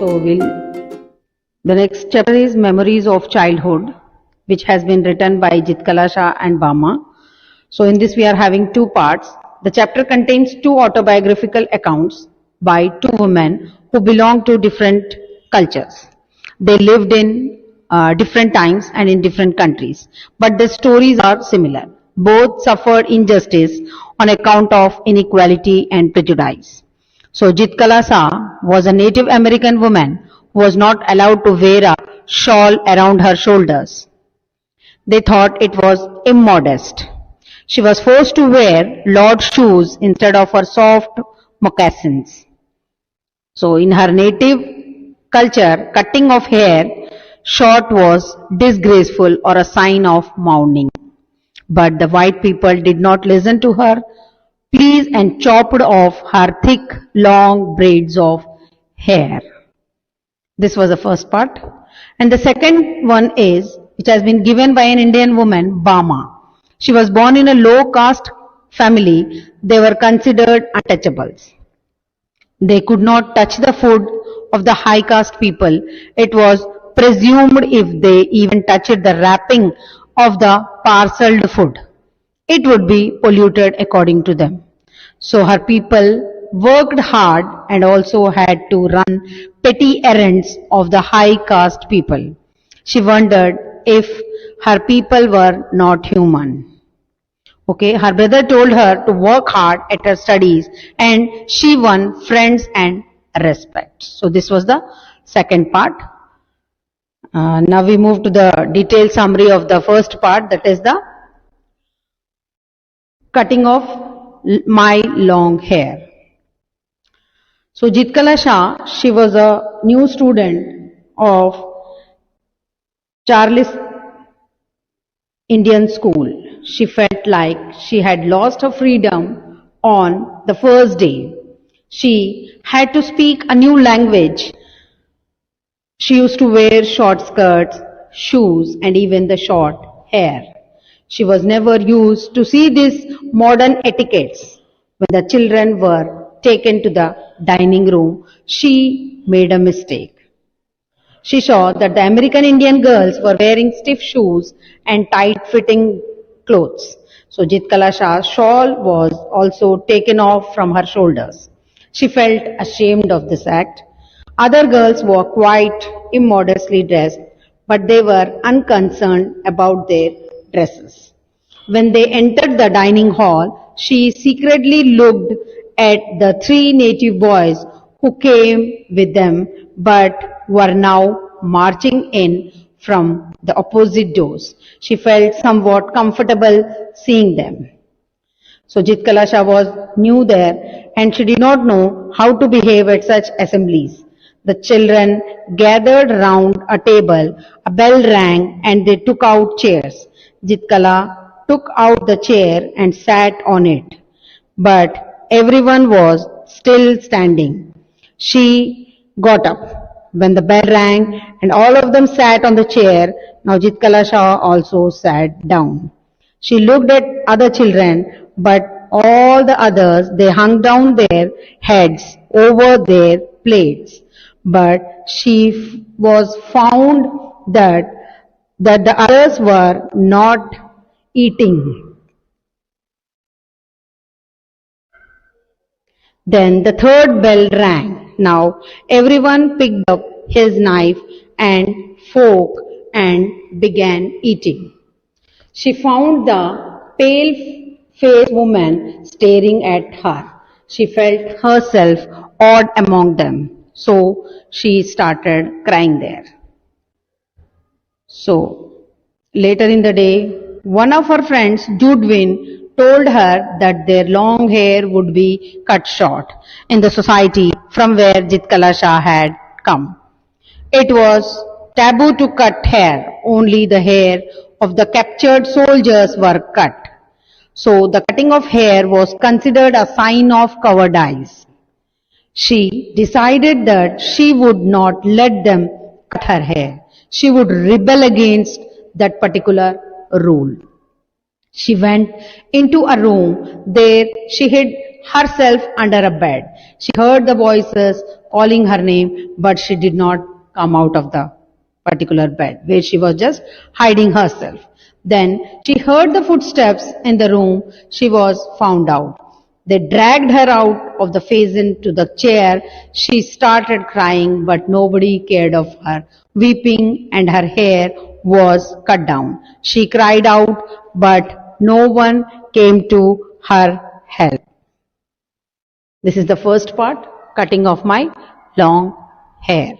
The next chapter is Memories of Childhood, which has been written by Jitkala Shah and Bama. So in this we are having two parts. The chapter contains two autobiographical accounts by two women who belong to different cultures. They lived in different times and in different countries, but the stories are similar. Both suffered injustice on account of inequality and prejudice. So Jitkala Shah was a Native American woman who was not allowed to wear a shawl around her shoulders. They thought it was immodest. She was forced to wear lord shoes instead of her soft moccasins. So in her native culture, cutting of hair short was disgraceful or a sign of mourning. But the white people did not listen to her pleas and chopped off her thick, long braids of hair. This was the first part. And the second one is, which has been given by an Indian woman, Bama. She was born in a low caste family. They were considered untouchables. They could not touch the food of the high caste people. It was presumed if they even touched the wrapping of the parceled food, it would be polluted according to them. So her people worked hard and also had to run petty errands of the high caste people. She wondered if her people were not human. Okay, her brother told her to work hard at her studies and she won friends and respect. So this was the second part. Now we move to the detailed summary of the first part, that is the cutting of my long hair. So Jitkala Shah, she was a new student of Charles Indian School. She felt like she had lost her freedom on the first day. She had to speak a new language. She used to wear short skirts, shoes, and even the short hair. She was never used to see these modern etiquettes. When the children were taken to the dining room, she made a mistake. She saw that the American Indian girls were wearing stiff shoes and tight-fitting clothes. So Jitkala Shah's shawl was also taken off from her shoulders. She felt ashamed of this act. Other girls were quite immodestly dressed, but they were unconcerned about their dresses. When they entered the dining hall, she secretly looked at the three native boys who came with them but were now marching in from the opposite doors. She felt somewhat comfortable seeing them. So Jitkala Shah was new there and she did not know how to behave at such assemblies. The children gathered round a table, a bell rang and they took out chairs. Jitkala took out the chair and sat on it. But everyone was still standing. She got up when the bell rang and all of them sat on the chair. Now Jitkala Shah also sat down. She looked at other children, but all the others, they hung down their heads over their plates. But she was found that the others were not eating. Then the third bell rang. Now everyone picked up his knife and fork and began eating. She found the pale-faced woman staring at her. She felt herself odd among them. So she started crying there. So later in the day, one of her friends, Doon, told her that their long hair would be cut short in the society from where Jitkala Shah had come. It was taboo to cut hair. Only the hair of the captured soldiers were cut. So the cutting of hair was considered a sign of cowardice. She decided that she would not let them cut her hair. She would rebel against that particular rule. She went into a room. There she hid herself under a bed. She heard the voices calling her name, but she did not come out of the particular bed where she was just hiding herself. Then she heard the footsteps in the room. She was found out. They dragged her out of the pheasant to the chair. She started crying, but nobody cared of her, weeping, and her hair was cut down. She cried out, but no one came to her help. This is the first part, cutting off my long hair.